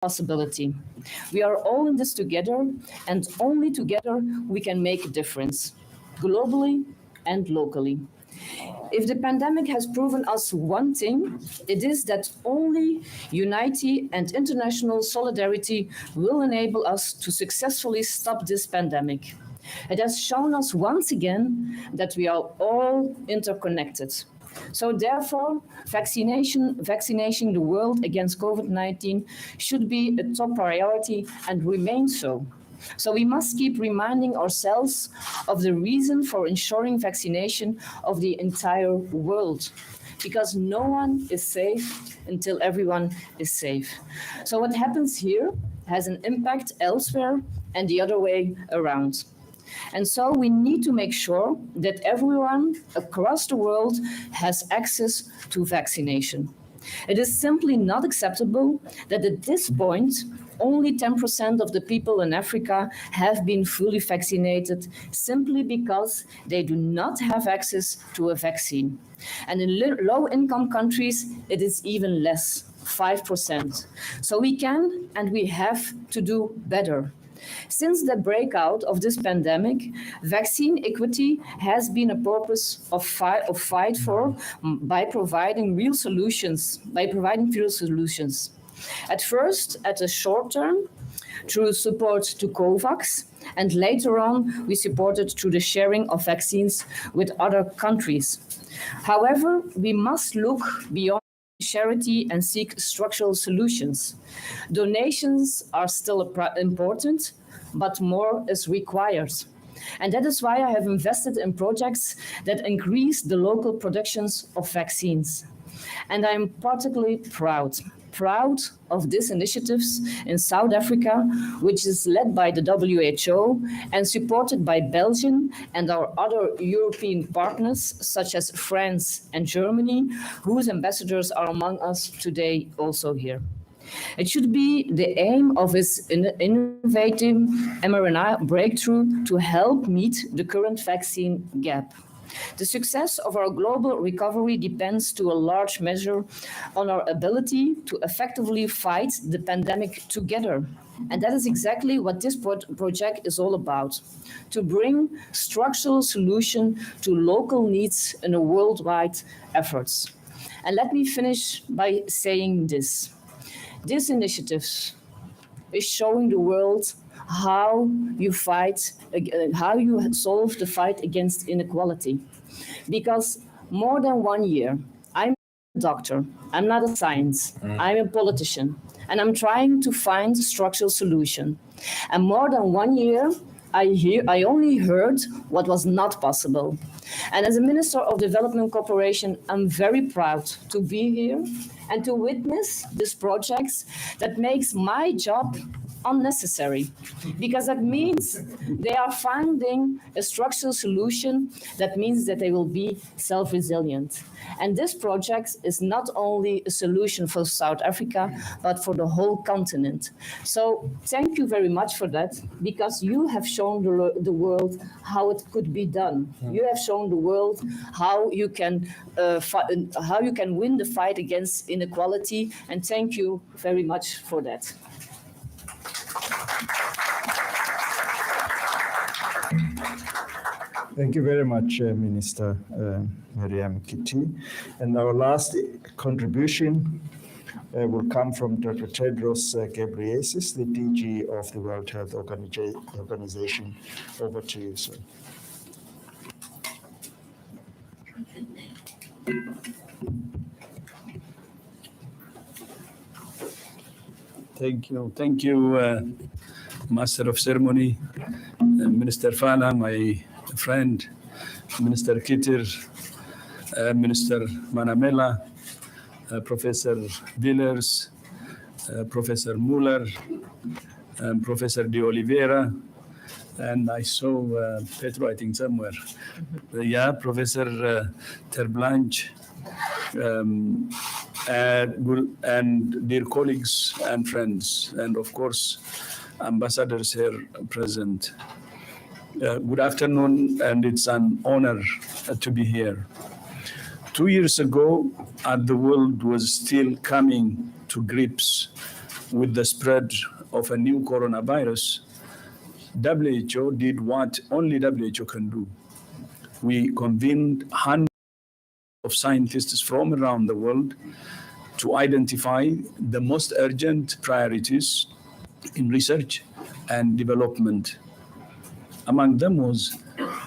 possibility. We are all in this together, and only together we can make a difference, globally and locally. If the pandemic has proven us one thing, it is that only unity and international solidarity will enable us to successfully stop this pandemic. It has shown us once again that we are all interconnected. So therefore, vaccinating the world against COVID-19 should be a top priority and remain so. So we must keep reminding ourselves of the reason for ensuring vaccination of the entire world, because no one is safe until everyone is safe. So what happens here has an impact elsewhere and the other way around. And so we need to make sure that everyone across the world has access to vaccination. It is simply not acceptable that at this point, only 10% of the people in Africa have been fully vaccinated simply because they do not have access to a vaccine. And in low-income countries, it is even less, 5%. So we can and we have to do better. Since the breakout of this pandemic, vaccine equity has been a purpose of fight for by providing real solutions. At first, at a short term, through support to COVAX, and later on, we supported through the sharing of vaccines with other countries. However, we must look beyond charity and seek structural solutions. Donations are still important, but more is required. And that is why I have invested in projects that increase the local productions of vaccines. And I'm particularly proud of these initiatives in South Africa, which is led by the WHO and supported by Belgium and our other European partners, such as France and Germany, whose ambassadors are among us today also here. It should be the aim of this innovative mRNA breakthrough to help meet the current vaccine gap. The success of our global recovery depends to a large measure on our ability to effectively fight the pandemic together. And that is exactly what this project is all about, to bring structural solution to local needs in a worldwide efforts. And let me finish by saying this. This initiative is showing the world how you solve the fight against inequality. Because more than 1 year, I'm a doctor, I'm not a science, I'm a politician, and I'm trying to find a structural solution. And more than 1 year, I only heard what was not possible. And as a Minister of Development Cooperation, I'm very proud to be here and to witness these projects that makes my job unnecessary, because that means they are finding a structural solution that means that they will be self-resilient. And this project is not only a solution for South Africa, but for the whole continent. So thank you very much for that, because you have shown the world how it could be done. You have shown the world how you can win the fight against inequality, and thank you very much for that. Thank you very much, Minister Miriam Kitty. And our last contribution will come from Dr. Tedros Ghebreyesus, the DG of the World Health Organization. Over to you, sir. Thank you, Master of Ceremony, Minister Fana, my friend, Minister Kitir, Minister Manamela, Professor Villers, Professor Muller, Professor De Oliveira, and I saw Petro, I think, somewhere. Professor Terblanche, and dear colleagues and friends, and of course, ambassadors here present. Good afternoon, and it's an honor to be here. 2 years ago, the world was still coming to grips with the spread of a new coronavirus, WHO did what only WHO can do. We convened hundreds of scientists from around the world to identify the most urgent priorities in research and development. Among them was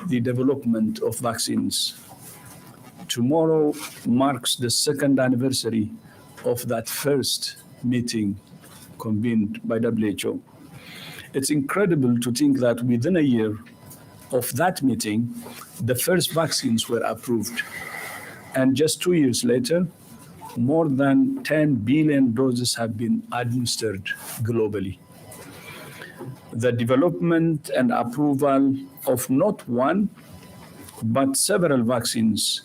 the development of vaccines. Tomorrow marks the second anniversary of that first meeting convened by WHO. It's incredible to think that within a year of that meeting, the first vaccines were approved. And just 2 years later, more than 10 billion doses have been administered globally. The development and approval of not one, but several vaccines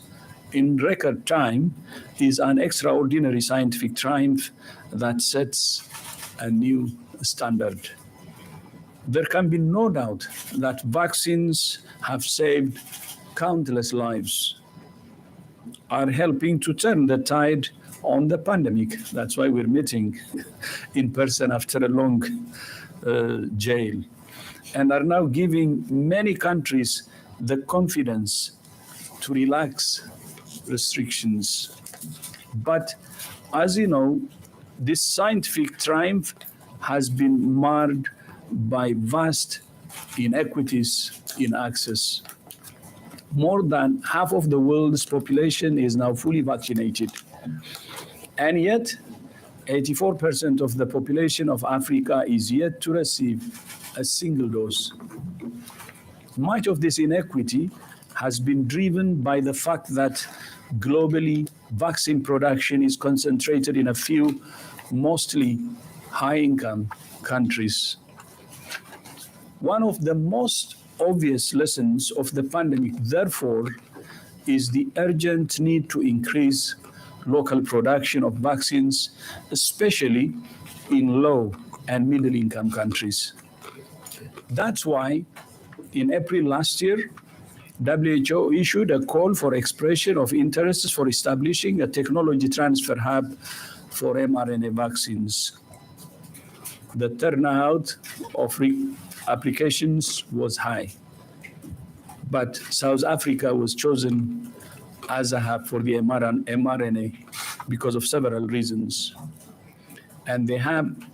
in record time is an extraordinary scientific triumph that sets a new standard. There can be no doubt that vaccines have saved countless lives, are helping to turn the tide on the pandemic. That's why we're meeting in person after a long jail, and are now giving many countries the confidence to relax restrictions. But as you know, this scientific triumph has been marred by vast inequities in access. More than half of the world's population is now fully vaccinated. And yet, 84% of the population of Africa is yet to receive a single dose. Much of this inequity has been driven by the fact that globally, vaccine production is concentrated in a few, mostly high-income countries. One of the most obvious lessons of the pandemic, therefore, is the urgent need to increase local production of vaccines, especially in low and middle-income countries. That's why, in April last year, WHO issued a call for expression of interests for establishing a technology transfer hub for mRNA vaccines. The turnout of applications was high, but South Africa was chosen as a hub for the mRNA because of several reasons. And the hub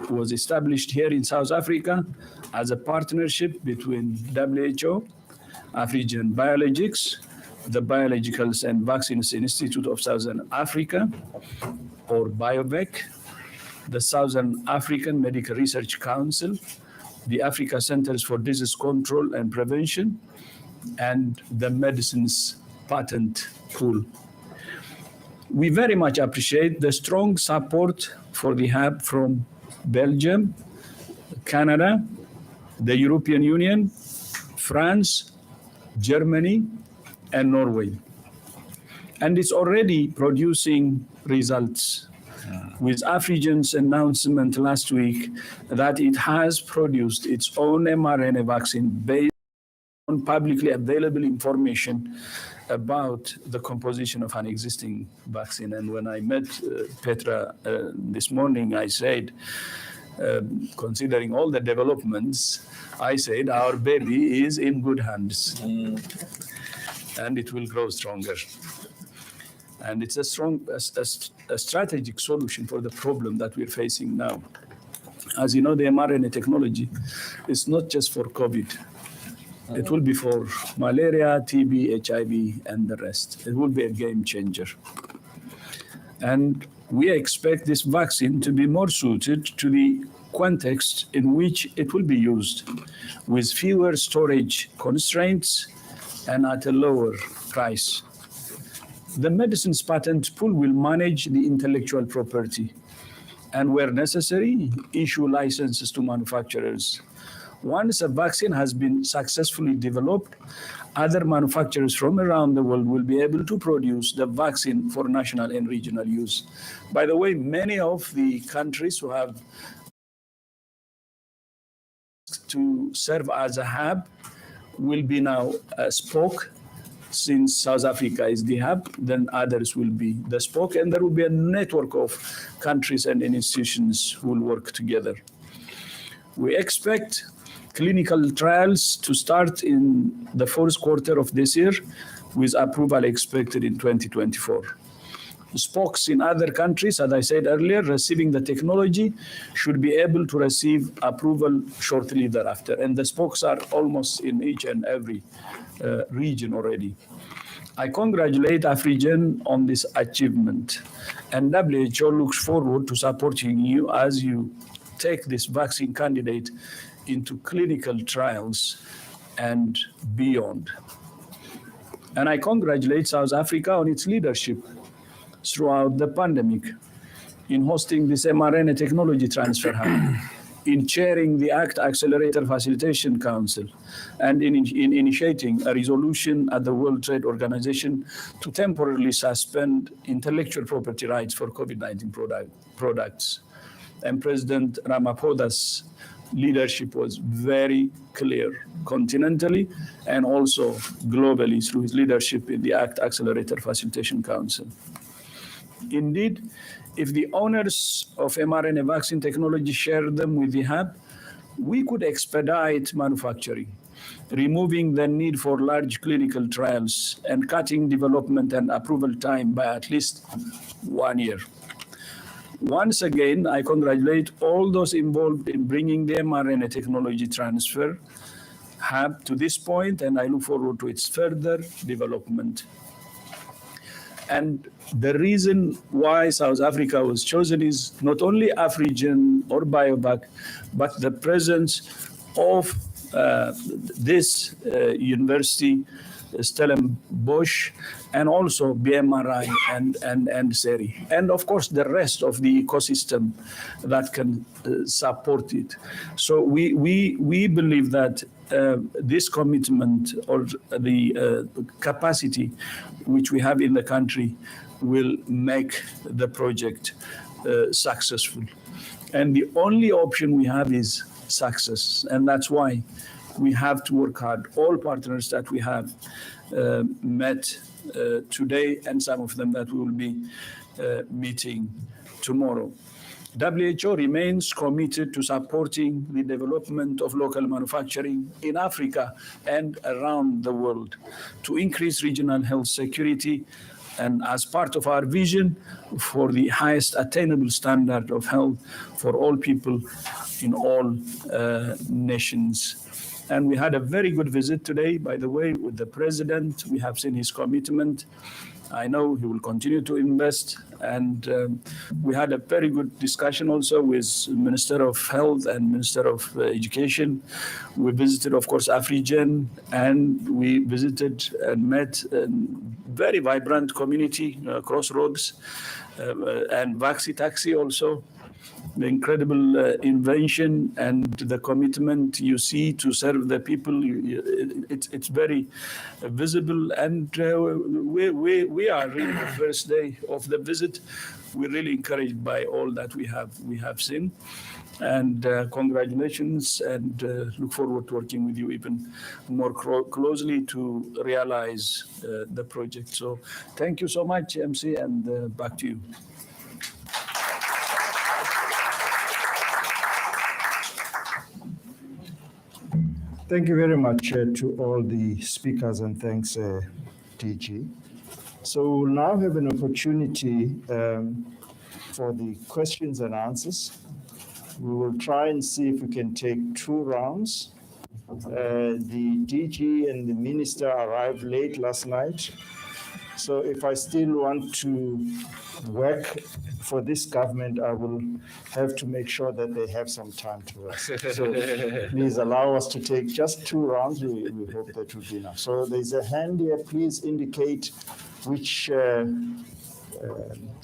was established here in South Africa as a partnership between WHO, Afrigen Biologics, the Biologicals and Vaccines Institute of Southern Africa, or BioVec, the Southern African Medical Research Council, the Africa Centers for Disease Control and Prevention, and the Medicines Patent Pool. We very much appreciate the strong support for the hub from Belgium, Canada, the European Union, France, Germany, and Norway. And it's already producing results, with Afrigen's announcement last week that it has produced its own mRNA vaccine based on publicly available information about the composition of an existing vaccine. And when I met Petra this morning, I said, considering all the developments, I said our baby is in good hands and it will grow stronger. And it's a strategic solution for the problem that we're facing now. As you know, the mRNA technology is not just for COVID. It will be for malaria, TB, HIV, and the rest. It will be a game changer. And we expect this vaccine to be more suited to the context in which it will be used, with fewer storage constraints and at a lower price. The Medicines Patent Pool will manage the intellectual property and, where necessary, issue licenses to manufacturers. Once a vaccine has been successfully developed, other manufacturers from around the world will be able to produce the vaccine for national and regional use. By the way, many of the countries who have to serve as a hub will be now a spoke since South Africa is the hub, then others will be the spoke, and there will be a network of countries and institutions who will work together. We expect clinical trials to start in the fourth quarter of this year, with approval expected in 2024. Spokes in other countries, as I said earlier, receiving the technology should be able to receive approval shortly thereafter. And the spokes are almost in each and every region already. I congratulate Afrigen on this achievement, and WHO looks forward to supporting you as you take this vaccine candidate into clinical trials and beyond. And I congratulate South Africa on its leadership throughout the pandemic in hosting this mRNA technology transfer hub, in chairing the ACT Accelerator Facilitation Council, and in initiating a resolution at the World Trade Organization to temporarily suspend intellectual property rights for COVID-19 products. And President Ramaphosa's leadership was very clear, continentally and also globally through his leadership in the ACT Accelerator Facilitation Council. Indeed, if the owners of mRNA vaccine technology share them with the hub, we could expedite manufacturing, removing the need for large clinical trials and cutting development and approval time by at least 1 year. Once again, I congratulate all those involved in bringing the mRNA technology transfer hub to this point, and I look forward to its further development. And the reason why South Africa was chosen is not only Afrigen or BioVac, but the presence of this university, Stellenbosch, and also BMRI and SERI, and of course the rest of the ecosystem that can support it. So we believe that this commitment or the capacity which we have in the country will make the project successful. And the only option we have is success, and that's why we have to work hard. All partners that we have met today, and some of them that we will be meeting tomorrow. WHO remains committed to supporting the development of local manufacturing in Africa and around the world to increase regional health security, and as part of our vision for the highest attainable standard of health for all people in all nations. And we had a very good visit today, by the way, with the president. We have seen his commitment. I know he will continue to invest. And we had a very good discussion also with Minister of Health and Minister of Education. We visited, of course, Afrigen, and we visited and met a very vibrant community, Crossroads, and Vaxi Taxi also. The incredible invention and the commitment you see to serve the people, it's very visible. And we are really the first day of the visit. We're really encouraged by all that we have seen. And congratulations, and look forward to working with you even more closely to realize the project. So thank you so much, MC, and back to you. Thank you very much to all the speakers, and thanks, DG. So we'll now have an opportunity for the questions and answers. We will try and see if we can take 2 rounds. The DG and the minister arrived late last night. So if I still want to work for this government, I will have to make sure that they have some time to rest. So please allow us to take just 2 rounds. We hope that will be enough. So there's a hand here. Please indicate which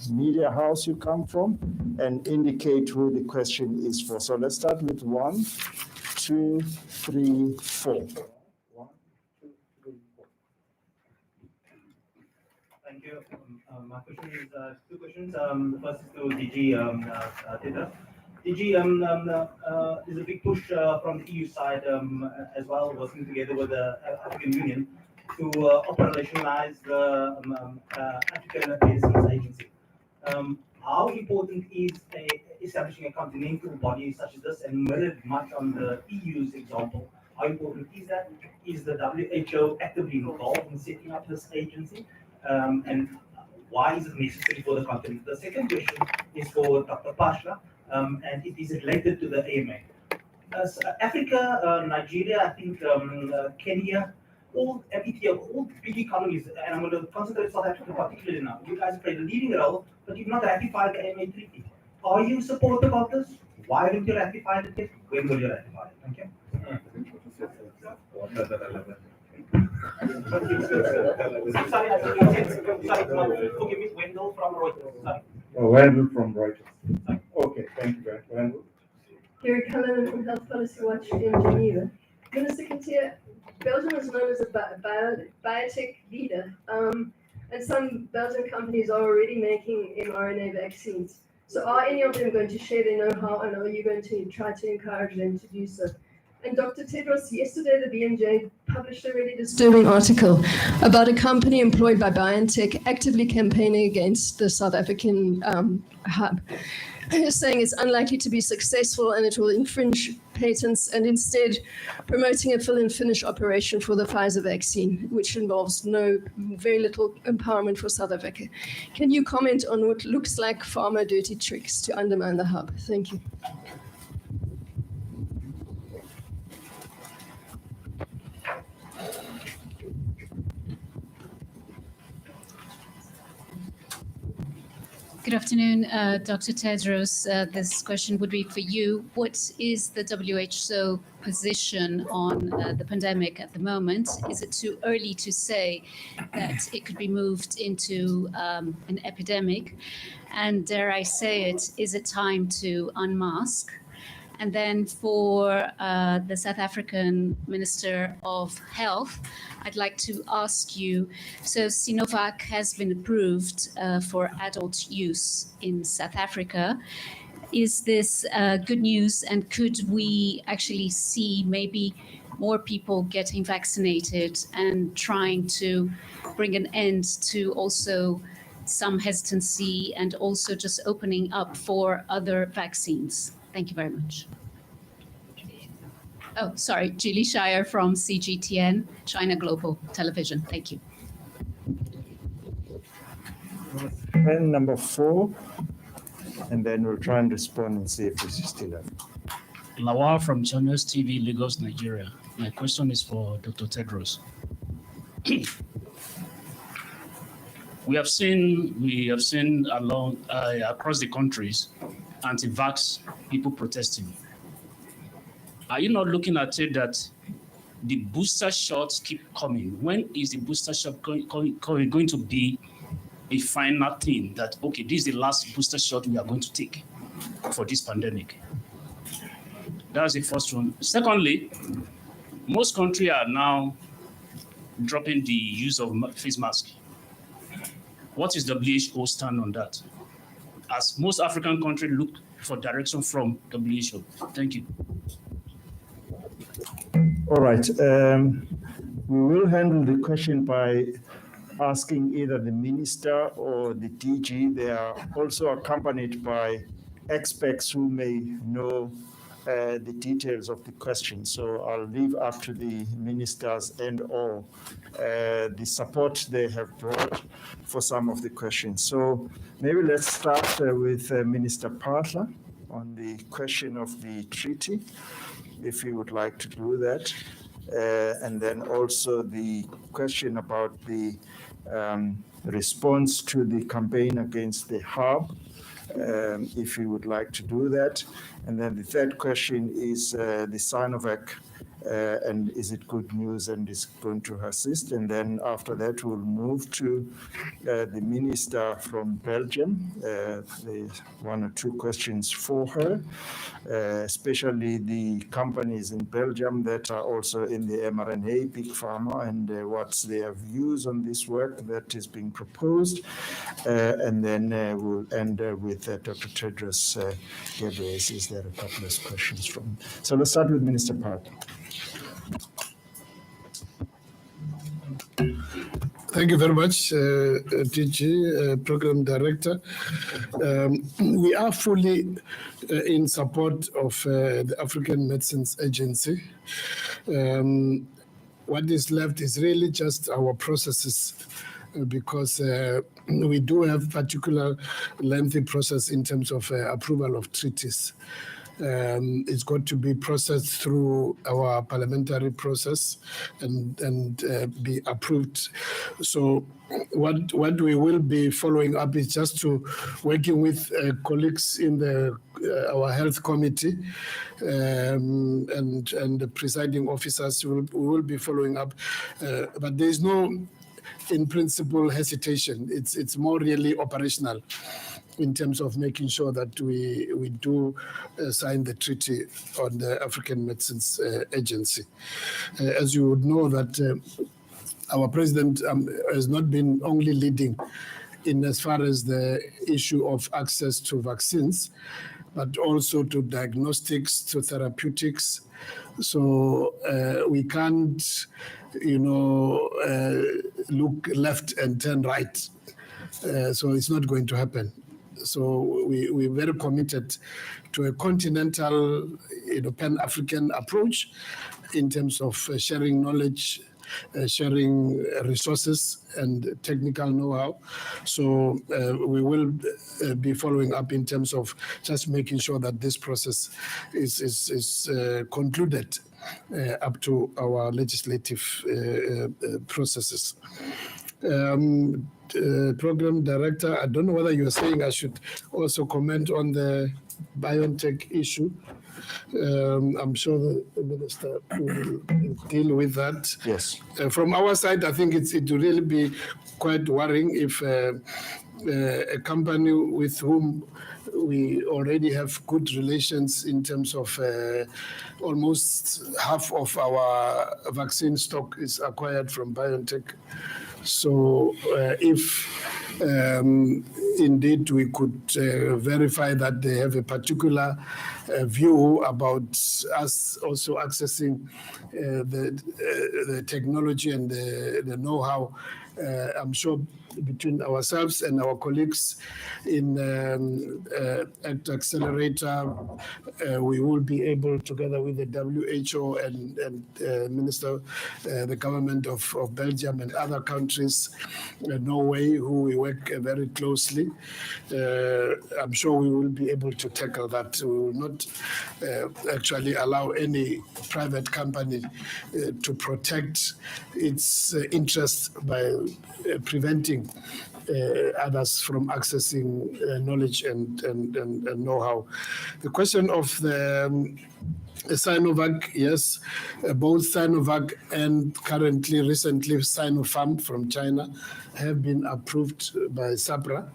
media house you come from and indicate who the question is for. So let's start with 1, 2, 3, 4. Thank you. My question is 2 questions. The first is to DG Tita. DG, there's a big push from the EU side as well, working together with the African Union to operationalize the African Medicines Agency. How important is establishing a continental body such as this, and mirrored much on the EU's example? How important is that? Is the WHO actively involved in setting up this agency? And why is it necessary for the continent? The second question is for Dr. Pashla, and it is related to the AMA. Africa, Nigeria, I think Kenya, all Ethiopia, all big economies, and I'm going to concentrate South Africa particularly now. You guys played a leading role, but you've not ratified the AMA treaty. Are you supportive of this? Why don't you ratify it? When will you ratify it? Thank you. Sorry, forgive me, Wendell from Reuters. Sorry. Oh, Wendell from Reuters. Okay, thank you, Wendell. Gary Cullinan from Health Policy Watch in Geneva. Minister Katia, Belgium is known as a biotech leader, and some Belgian companies are already making mRNA vaccines. So are any of them going to share their know-how, and are you going to try to encourage them to do so? And Dr. Tedros, yesterday the BMJ published a really disturbing article about a company employed by BioNTech actively campaigning against the South African hub, saying it's unlikely to be successful and it will infringe patents, and instead promoting a fill and finish operation for the Pfizer vaccine, which involves very little empowerment for South Africa. Can you comment on what looks like pharma dirty tricks to undermine the hub? Thank you. Good afternoon, Dr. Tedros. This question would be for you. What is the WHO position on the pandemic at the moment? Is it too early to say that it could be moved into an epidemic? And dare I say it, is it time to unmask? And then for the South African Minister of Health, I'd like to ask you, so Sinovac has been approved for adult use in South Africa. Is this good news, and could we actually see maybe more people getting vaccinated and trying to bring an end to also some hesitancy and also just opening up for other vaccines? Thank you very much. Oh, sorry, Julie Shire from CGTN, China Global Television. Thank you. And number 4, and then we'll try and respond and see if we still have. Lawal from Channels TV, Lagos, Nigeria. My question is for Dr. Tedros. We have seen along across the countries anti-vax people protesting. Are you not looking at it that the booster shots keep coming? When is the booster shot going to be a final thing that, okay, this is the last booster shot we are going to take for this pandemic? That's the first one. Secondly, most countries are now dropping the use of face mask. What is WHO stand on that? As most African countries look for direction from WHO. Thank you. All right. We will handle the question by asking either the minister or the DG. They are also accompanied by experts who may know the details of the question. So I'll leave up to the ministers and all the support they have brought for some of the questions. So maybe let's start with Minister Pashla on the question of the treaty, if you would like to do that. And then also the question about the response to the campaign against the hub, if you would like to do that. And then the third question is the Sinovac, and is it good news and is going to assist? And then after that, we'll move to the minister from Belgium, the 1 or 2 questions for her, especially the companies in Belgium that are also in the mRNA, Big Pharma, and what's their views on this work that is being proposed. And then we'll end with Dr. Tedros Ghebreyesus. There are a couple of questions from. So let's start with Minister Park. Thank you very much, DG, Program Director. We are fully in support of the African Medicines Agency. What is left is really just our processes, because we do have particular lengthy process in terms of approval of treaties. It's got to be processed through our parliamentary process and be approved. So what we will be following up is just to working with colleagues in the our health committee and the presiding officers. We will be following up, but there is no, in principle, hesitation. It's more really operational in terms of making sure that we do sign the treaty on the African Medicines Agency. As you would know that our president has not been only leading in as far as the issue of access to vaccines, but also to diagnostics, to therapeutics. So we can't, look left and turn right. So it's not going to happen. So we're very committed to a continental, Pan-African approach in terms of sharing knowledge, sharing resources and technical know-how. So we will be following up in terms of just making sure that this process is concluded up to our legislative processes. Program Director, I don't know whether you're saying I should also comment on the BioNTech issue. I'm sure the Minister will deal with that. Yes. From our side, I think it will really be quite worrying if a company with whom we already have good relations in terms of almost half of our vaccine stock is acquired from BioNTech. So if indeed we could verify that they have a particular view about us also accessing the technology and the know-how, I'm sure between ourselves and our colleagues in ACT Accelerator, we will be able, together with the WHO and Minister, the government of Belgium and other countries, Norway, who we work very closely. I'm sure we will be able to tackle that. We will not actually allow any private company to protect its interests by preventing others from accessing knowledge and know-how. The question of the Sinovac, yes, both Sinovac and recently Sinopharm from China have been approved by SAPRA.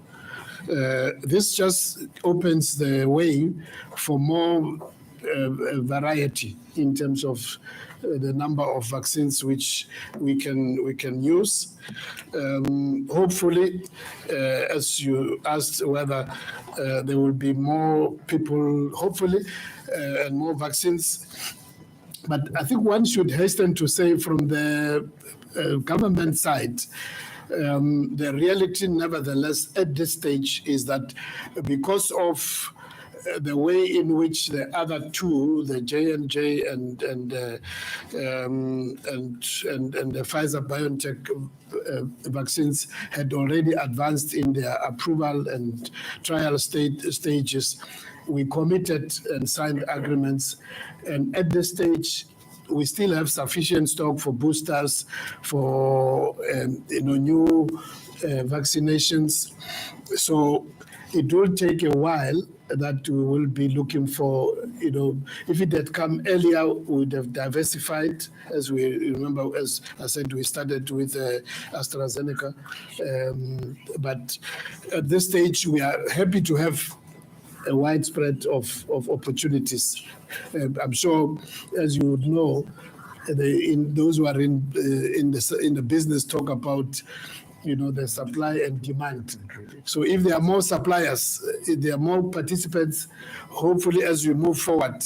This just opens the way for more variety in terms of the number of vaccines which we can use. Hopefully, as you asked, whether there will be more people, hopefully, and more vaccines. But I think one should hasten to say from the government side, the reality, nevertheless, at this stage is that because of the way in which the other two, the J&J and the Pfizer-BioNTech vaccines had already advanced in their approval and trial stages, we committed and signed agreements. And at this stage, we still have sufficient stock for boosters, for new vaccinations. So it will take a while that we will be looking for, if it had come earlier, we would have diversified. As we remember, as I said, we started with AstraZeneca. But at this stage, we are happy to have a widespread of opportunities. I'm sure, as you would know, those who are in the business talk about the supply and demand. So if there are more suppliers, if there are more participants, hopefully as we move forward.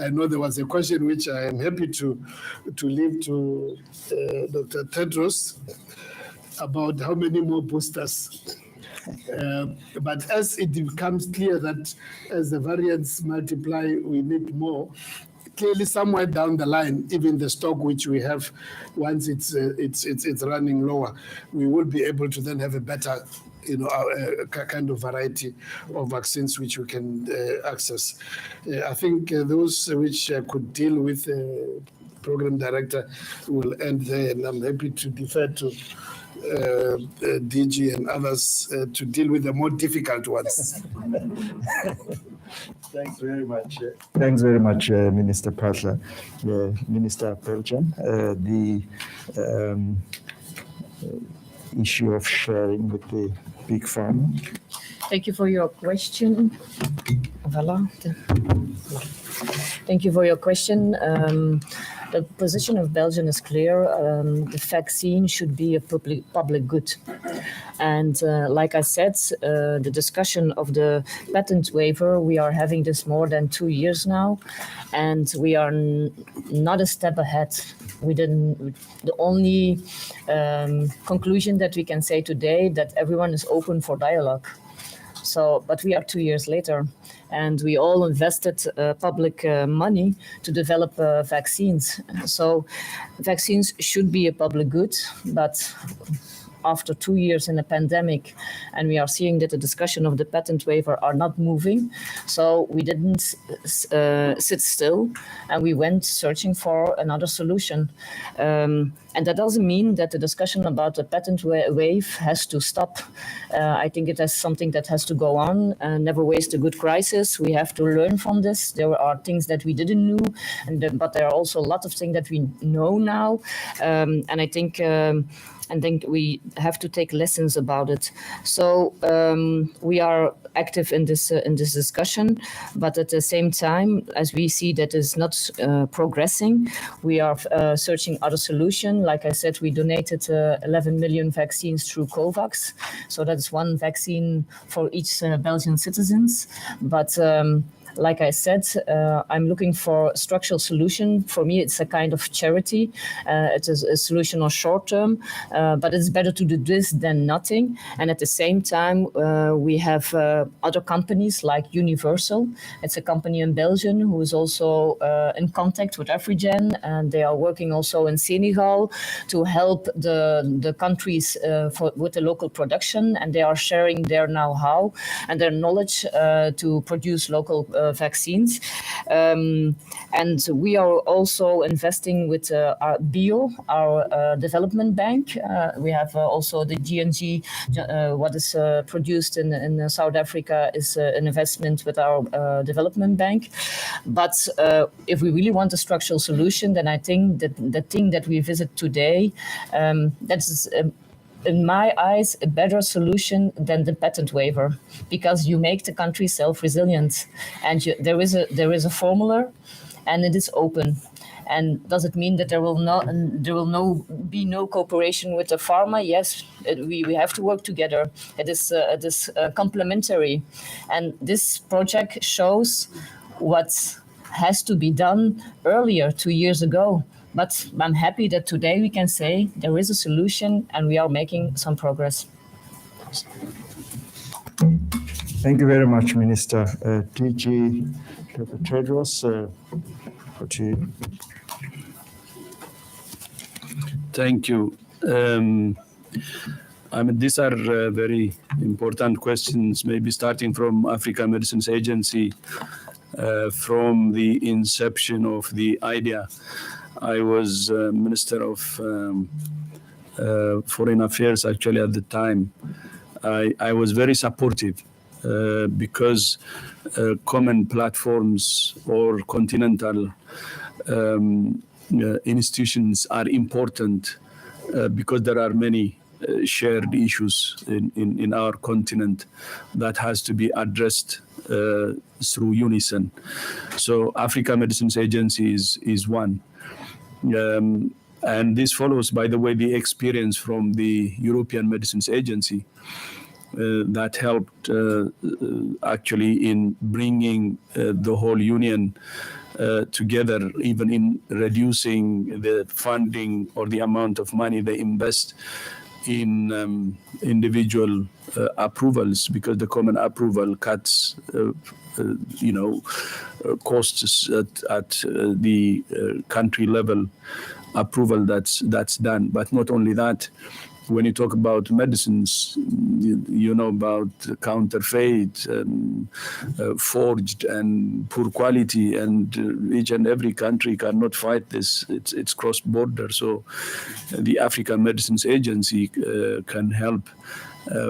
I know there was a question which I am happy to leave to Dr. Tedros. about how many more boosters. But as it becomes clear that as the variants multiply, we need more, clearly somewhere down the line, even the stock which we have, once it's running lower, we will be able to then have a better, kind of variety of vaccines which we can access. I think those which could deal with program director will end there, and I'm happy to defer to DG and others to deal with the more difficult ones. Thanks very much. Thanks very much, Minister Patla. Minister Belgian, the issue of sharing with the big pharma. Thank you for your question. Voilà. Thank you for your question. The position of Belgium is clear. The vaccine should be a public good. And like I said, the discussion of the patent waiver, we are having this more than 2 years now, and we are not a step ahead. The only conclusion that we can say today that everyone is open for dialogue. So, but we are 2 years later, and we all invested public money to develop vaccines. So vaccines should be a public good, but after 2 years in a pandemic, and we are seeing that the discussion of the patent waiver are not moving. So we didn't sit still, and we went searching for another solution. And that doesn't mean that the discussion about the patent waive has to stop. I think it is something that has to go on. Never waste a good crisis. We have to learn from this. There are things that we didn't know, but there are also a lot of things that we know now. And I think we have to take lessons about it. So we are active in this discussion, but at the same time, as we see that is not progressing, we are searching other solutions. Like I said, we donated 11 million vaccines through COVAX, so that's one vaccine for each Belgian citizens. But like I said, I'm looking for a structural solution. For me, it's a kind of charity. It is a solution on short term, but it's better to do this than nothing. And at the same time, we have other companies like Universal. It's a company in Belgium who is also in contact with Afrigen, and they are working also in Senegal to help the countries with the local production, and they are sharing their know-how and their knowledge to produce local vaccines. And we are also investing with our BIO, our development bank. We have also the GNG, what is produced in South Africa is an investment with our development bank. But if we really want a structural solution, then I think that the thing that we visit today, that's in my eyes, a better solution than the patent waiver, because you make the country self-resilient, and there is a formula, and it is open. And does it mean that there will be no cooperation with the pharma? Yes, we have to work together. It is complementary, and this project shows what has to be done earlier, 2 years ago. But I'm happy that today we can say there is a solution and we are making some progress. Thank you very much, Minister. DG Tedros, over to you. Thank you. These are very important questions, maybe starting from Africa Medicines Agency. From the inception of the idea, I was Minister of Foreign Affairs actually at the time. I was very supportive because common platforms or continental institutions are important because there are many shared issues in our continent that has to be addressed through unison. So Africa Medicines Agency is one. And this follows, by the way, the experience from the European Medicines Agency that helped actually in bringing the whole union together, even in reducing the funding or the amount of money they invest in individual approvals, because the common approval cuts costs at the country level approval that's done. But not only that, when you talk about medicines, you know about counterfeit, forged and poor quality, and each and every country cannot fight this. It's cross-border. So the African Medicines Agency can help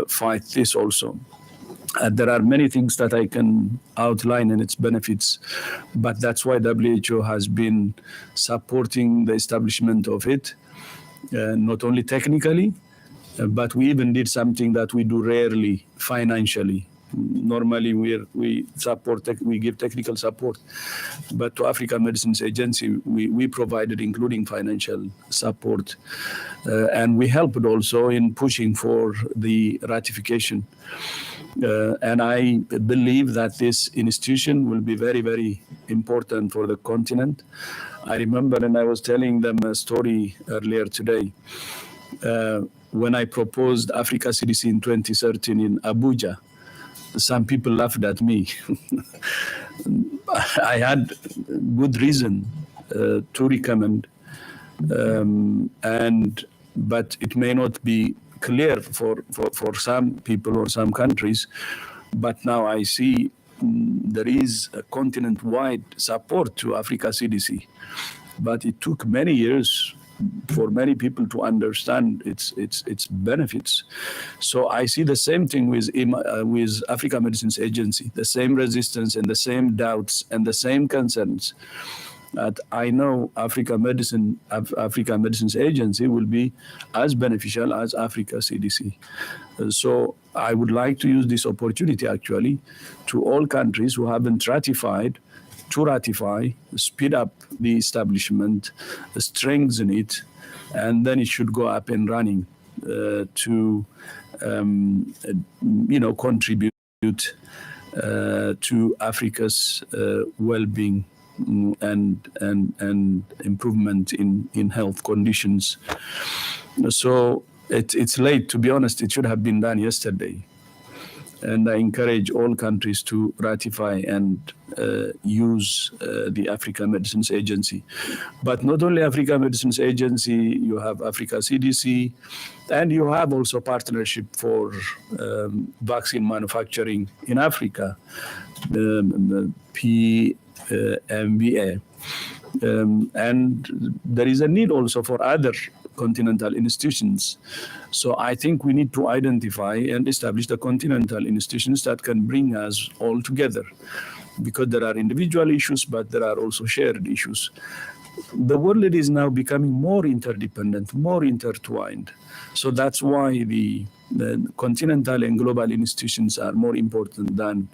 fight this also. There are many things that I can outline in its benefits, but that's why WHO has been supporting the establishment of it, not only technically, but we even did something that we do rarely financially. Normally, we give technical support, but to African Medicines Agency, we provided, including financial support, and we helped also in pushing for the ratification. And I believe that this institution will be very, very important for the continent. I remember, and I was telling them a story earlier today, when I proposed Africa CDC in 2013 in Abuja. Some people laughed at me. I had good reason to recommend, but it may not be clear for some people or some countries. But now I see there is a continent-wide support to Africa CDC. But it took many years for many people to understand its benefits. So I see the same thing with Africa Medicines Agency, the same resistance and the same doubts and the same concerns. That I know Africa Medicines Agency will be as beneficial as Africa CDC. So I would like to use this opportunity actually to all countries who haven't ratified to ratify, speed up the establishment, strengthen it, and then it should go up and running to contribute to Africa's well-being and improvement in health conditions. So it's late, to be honest. It should have been done yesterday. And I encourage all countries to ratify and use the Africa Medicines Agency. But not only Africa Medicines Agency, you have Africa CDC, and you have also partnership for vaccine manufacturing in Africa, PMVA. And there is a need also for other continental institutions. So I think we need to identify and establish the continental institutions that can bring us all together, because there are individual issues, but there are also shared issues. The world is now becoming more interdependent, more intertwined. So that's why the continental and global institutions are more important than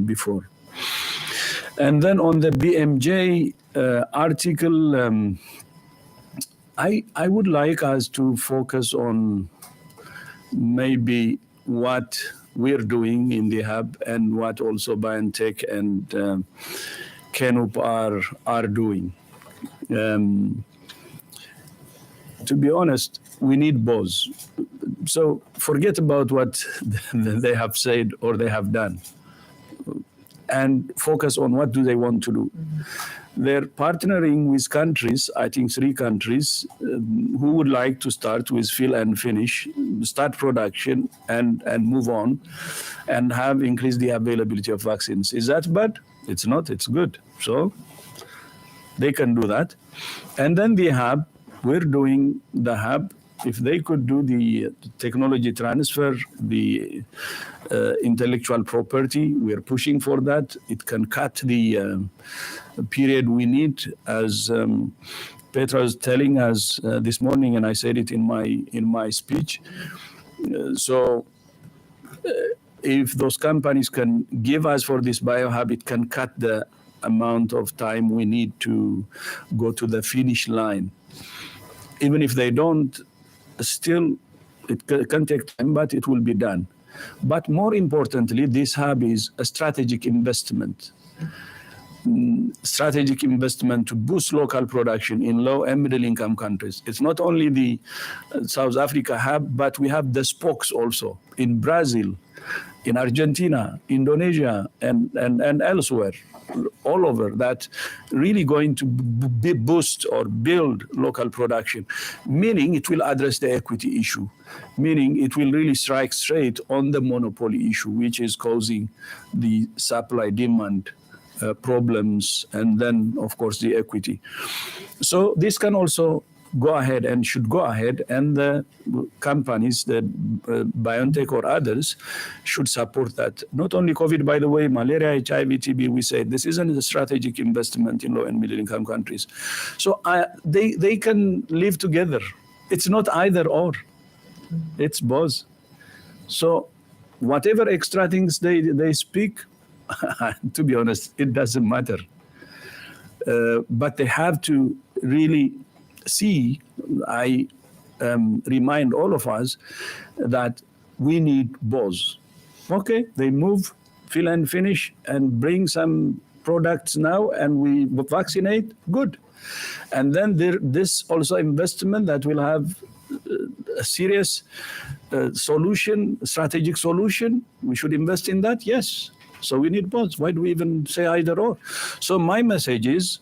before. And then on the BMJ article, I would like us to focus on maybe what we're doing in the hub and what also BioNTech and CANUP are doing. To be honest, we need both. So forget about what they have said or they have done, and focus on what do they want to do. They're partnering with countries, I think 3 countries, who would like to start with fill and finish, start production and move on, and have increased the availability of vaccines. Is that bad? It's not, it's good. So they can do that. And then the hub, we're doing the hub. If they could do the technology transfer, the intellectual property, we're pushing for that. It can cut the period we need, as Petra was telling us this morning, and I said it in my speech. So if those companies can give us for this biohub, it can cut the amount of time we need to go to the finish line. Even if they don't, still it can take time, but it will be done. But more importantly, this hub is a strategic investment. strategic investment to boost local production in low and middle income countries. It's not only the South Africa hub, but we have the spokes also in Brazil, in Argentina, Indonesia, and elsewhere, all over, that really going to boost or build local production, meaning it will address the equity issue, meaning it will really strike straight on the monopoly issue, which is causing the supply-demand problems, and then, of course, the equity. So this can also go ahead and should go ahead, and the companies, the BioNTech or others, should support that. Not only COVID, by the way, malaria, HIV, TB, we say this isn't a strategic investment in low and middle income countries. So they can live together. It's not either or, it's both. So whatever extra things they speak, to be honest, it doesn't matter. But they have to really see, I remind all of us that we need both. Okay, they move, fill and finish, and bring some products now, and we vaccinate, good. And then this also investment that will have a serious solution, strategic solution, we should invest in that, yes. So we need both. Why do we even say either or? So my message is,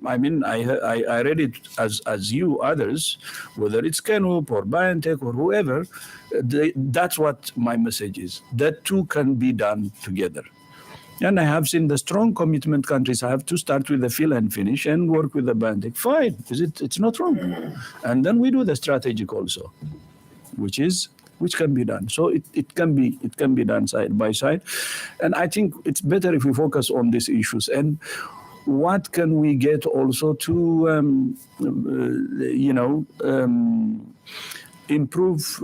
I mean, I read it as you others, whether it's Kenup or BioNTech or whoever, that's what my message is. That two can be done together. And I have seen the strong commitment countries have to start with the fill and finish and work with the BioNTech. Fine, it's not wrong. And then we do the strategic also, which can be done. So it can be done side by side. And I think it's better if we focus on these issues. And what can we get also to, improve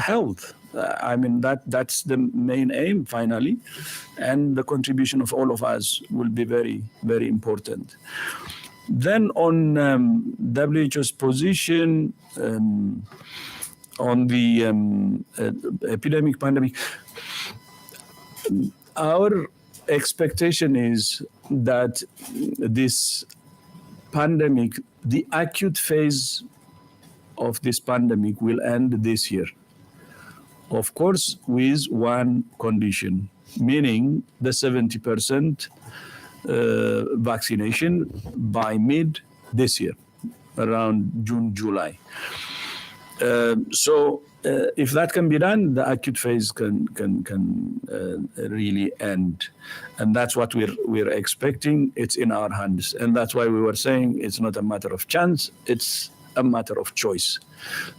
health? I mean, that's the main aim finally. And the contribution of all of us will be very, very important. Then on WHO's position, on the pandemic, our expectation is that this pandemic, the acute phase of this pandemic will end this year. Of course, with one condition, meaning the 70% vaccination by mid this year, around June, July. So if that can be done, the acute phase can really end, and that's what we're expecting. It's in our hands, and that's why we were saying it's not a matter of chance; it's a matter of choice.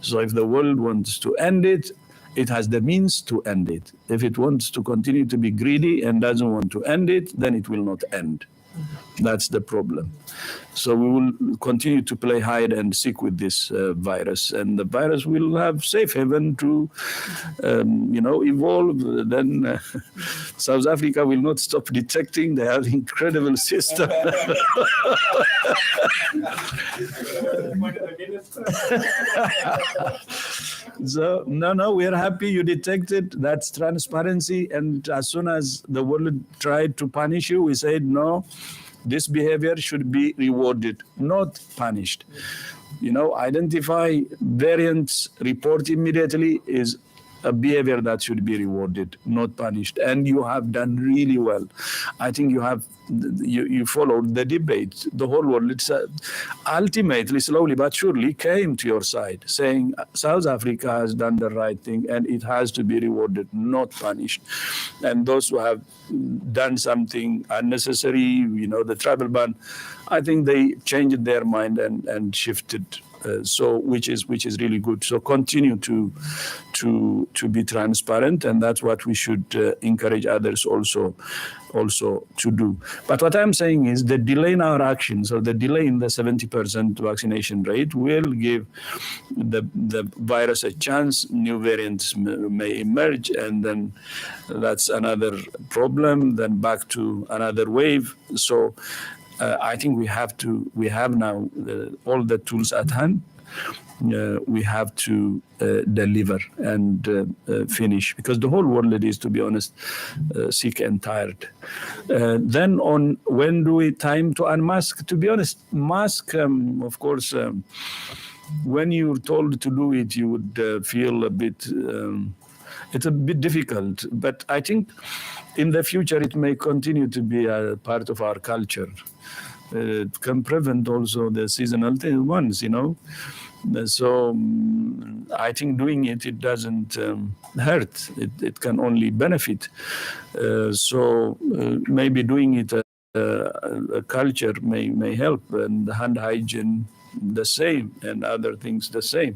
So if the world wants to end it, it has the means to end it. If it wants to continue to be greedy and doesn't want to end it, then it will not end. That's the problem. So we will continue to play hide and seek with this virus, and the virus will have safe haven to, evolve. Then South Africa will not stop detecting. They have incredible system. So no, we are happy you detected. That's transparency. And as soon as the world tried to punish you, we said no. This behavior should be rewarded, not punished. Identify variants, report immediately is a behavior that should be rewarded, not punished. And you have done really well. I think you followed the debate. The whole world, ultimately, slowly but surely, came to your side, saying South Africa has done the right thing and it has to be rewarded, not punished. And those who have done something unnecessary, the travel ban, I think they changed their mind and shifted. Which is really good. So continue to be transparent, and that's what we should encourage others also to do. But what I'm saying is the delay in our actions, or the delay in the 70% vaccination rate, will give the virus a chance. New variants may emerge, and then that's another problem. Then back to another wave. So I think we have now all the tools at hand, we have to deliver and finish, because the whole world is, to be honest, sick and tired. Then on when do we time to unmask? To be honest, mask, of course, when you're told to do it, you would feel a bit, it's a bit difficult. But I think in the future, it may continue to be a part of our culture. It can prevent also the seasonal ones, you know. So I think doing it, it doesn't hurt. It can only benefit. So maybe doing it a culture may help, and the hand hygiene the same, and other things the same.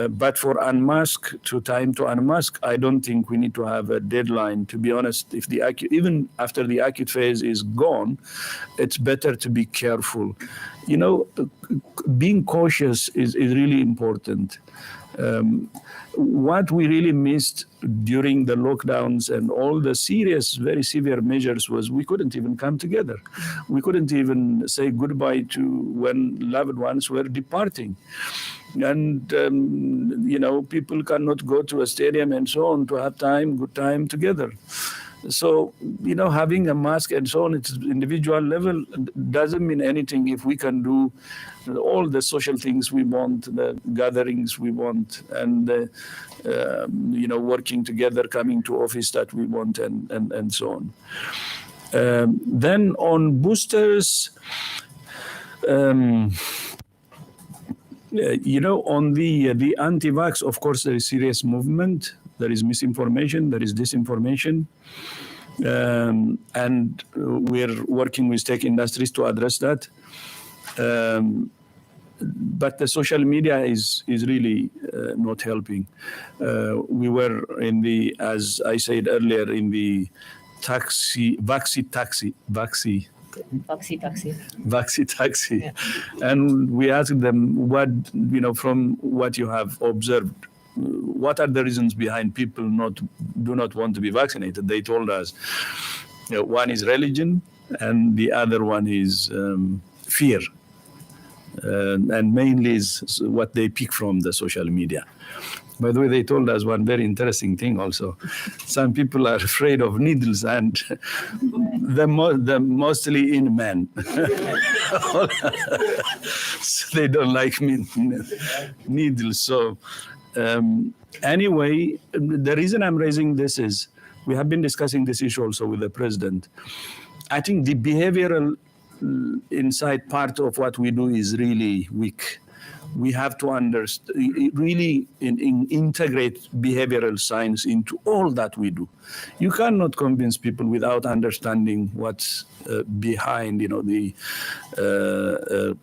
But for time to unmask, I don't think we need to have a deadline. To be honest, if even after the acute phase is gone, it's better to be careful. You know, being cautious is really important. What we really missed during the lockdowns and all the very severe measures was we couldn't even come together. We couldn't even say goodbye to when loved ones were departing. And, you know, people cannot go to a stadium and so on to have good time together. So, you know, having a mask and so on, it's individual level, doesn't mean anything if we can do all the social things we want, the gatherings we want, and you know, working together, coming to office that we want, and so on. Then on boosters, you know, on the anti-vax, of course, there is serious movement. There is misinformation. There is disinformation. And we're working with tech industries to address that. But the social media is really not helping. We were as I said earlier, in the vaxi taxi. Yeah. And we asked them, what, you know, from what you have observed, what are the reasons behind people do not want to be vaccinated? They told us, you know, one is religion, and the other one is fear. And mainly is what they pick from the social media. By the way, they told us one very interesting thing also. Some people are afraid of needles, and they're mostly in men. So they don't like needles. So anyway, the reason I'm raising this is we have been discussing this issue also with the president. I think the behavioral inside part of what we do is really weak. We have to really integrate behavioral science into all that we do. You cannot convince people without understanding what's behind, you know, the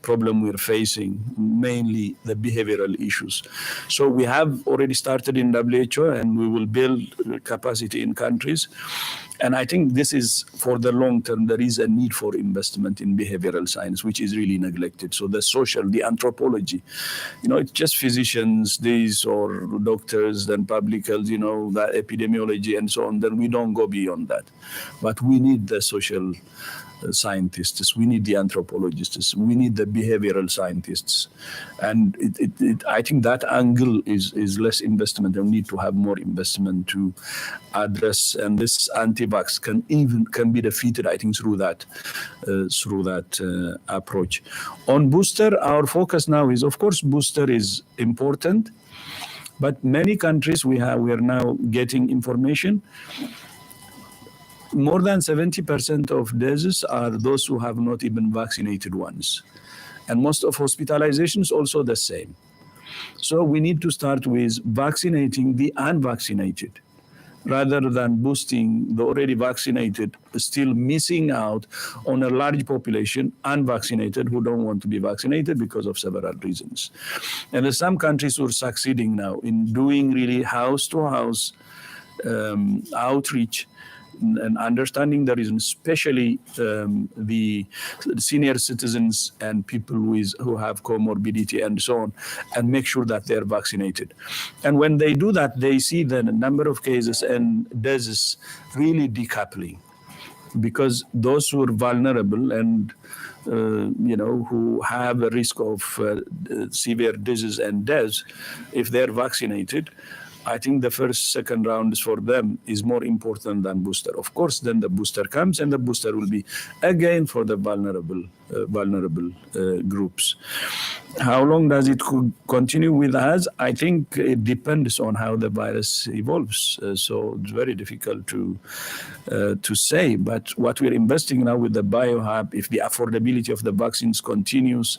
problem we're facing, mainly the behavioral issues. So we have already started in WHO, and we will build capacity in countries. And I think this is for the long term. There is a need for investment in behavioral science, which is really neglected. So the social, the anthropology, you know, it's just physicians, or doctors, then public health, you know, the epidemiology and so on. Then we don't go beyond that. But we need the social scientists, we need the anthropologists, we need the behavioral scientists. And I think that angle is less investment, and we need to have more investment to address. And this anti-vax can be defeated, I think, through that approach. On booster, our focus now is, of course, booster is important, but many countries we are now getting information. More than 70% of deaths are those who have not even vaccinated ones. And most of hospitalizations also the same. So we need to start with vaccinating the unvaccinated rather than boosting the already vaccinated, still missing out on a large population, unvaccinated, who don't want to be vaccinated because of several reasons. And there's some countries who are succeeding now in doing really house-to-house outreach and understanding the reasons, especially the senior citizens and people who have comorbidity and so on, and make sure that they're vaccinated. And when they do that, they see the number of cases and deaths really decoupling, because those who are vulnerable and who have a risk of severe disease and death, if they're vaccinated, I think the first, second rounds for them is more important than booster. Of course, then the booster comes, and the booster will be again for the vulnerable groups. How long does it continue with us? I think it depends on how the virus evolves. So it's very difficult to say. But what we're investing now with the BioHub, if the affordability of the vaccines continues,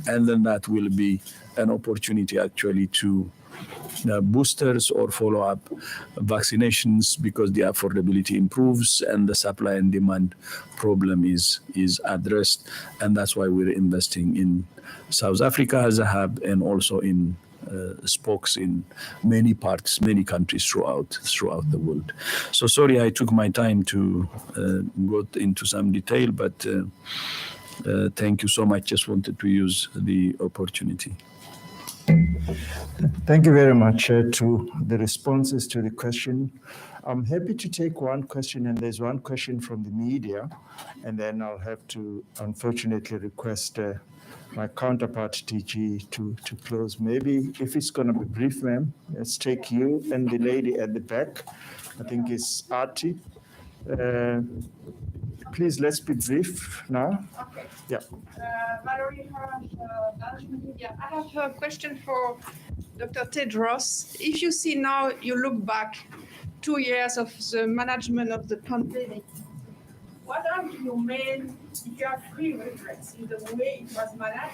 and then that will be an opportunity actually to boosters or follow-up vaccinations, because the affordability improves and the supply and demand problem is addressed. And that's why we're investing in South Africa as a hub, and also in spokes in many parts, many countries throughout the world. So sorry I took my time to go into some detail, but thank you so much. Just wanted to use the opportunity. Thank you very much to the responses to the question. I'm happy to take one question, and there's one question from the media, and then I'll have to unfortunately request my counterpart TG to close. Maybe if it's going to be brief, ma'am, let's take you and the lady at the back. I think it's Artie. Please, let's be brief now. Okay. Yeah. Valerie Harsh, Belgian Media. I have a question for Dr. Tedros. If you see now, you look back 2 years of the management of the pandemic, what are your main, if you have 3 regrets in the way it was managed?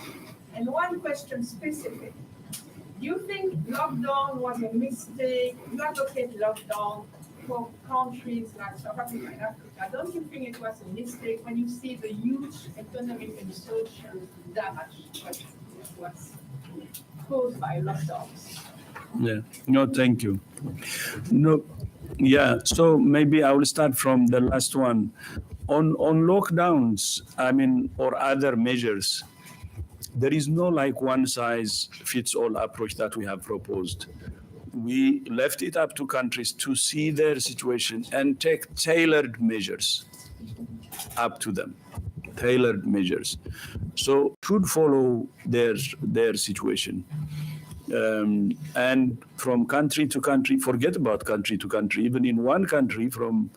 And one question specific. Do you think lockdown was a mistake? You advocate lockdown for countries like South Africa and Africa. Don't you think it was a mistake when you see the huge economic and social damage that was caused by lockdowns? Yeah, no, thank you. No, yeah, so maybe I will start from the last one. On lockdowns, I mean, or other measures, there is no like one size fits all approach that we have proposed. We left it up to countries to see their situation and take tailored measures up to them, tailored measures. So should follow their situation. And from country to country, forget about country to country, even in one country, from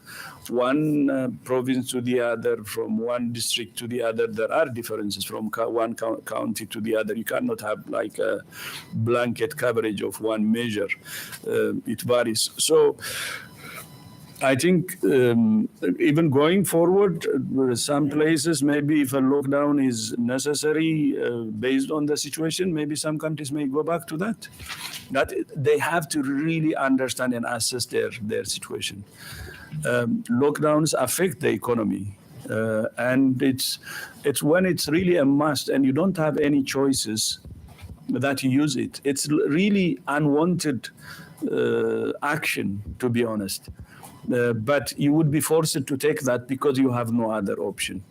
one province to the other, from one district to the other, there are differences from one county to the other. You cannot have like a blanket coverage of one measure. It varies. So I think even going forward, some places, maybe if a lockdown is necessary based on the situation, maybe some countries may go back to that. That they have to really understand and assess their situation. Lockdowns affect the economy. And it's when it's really a must and you don't have any choices that you use it. It's really unwanted action, to be honest. But you would be forced to take that because you have no other option.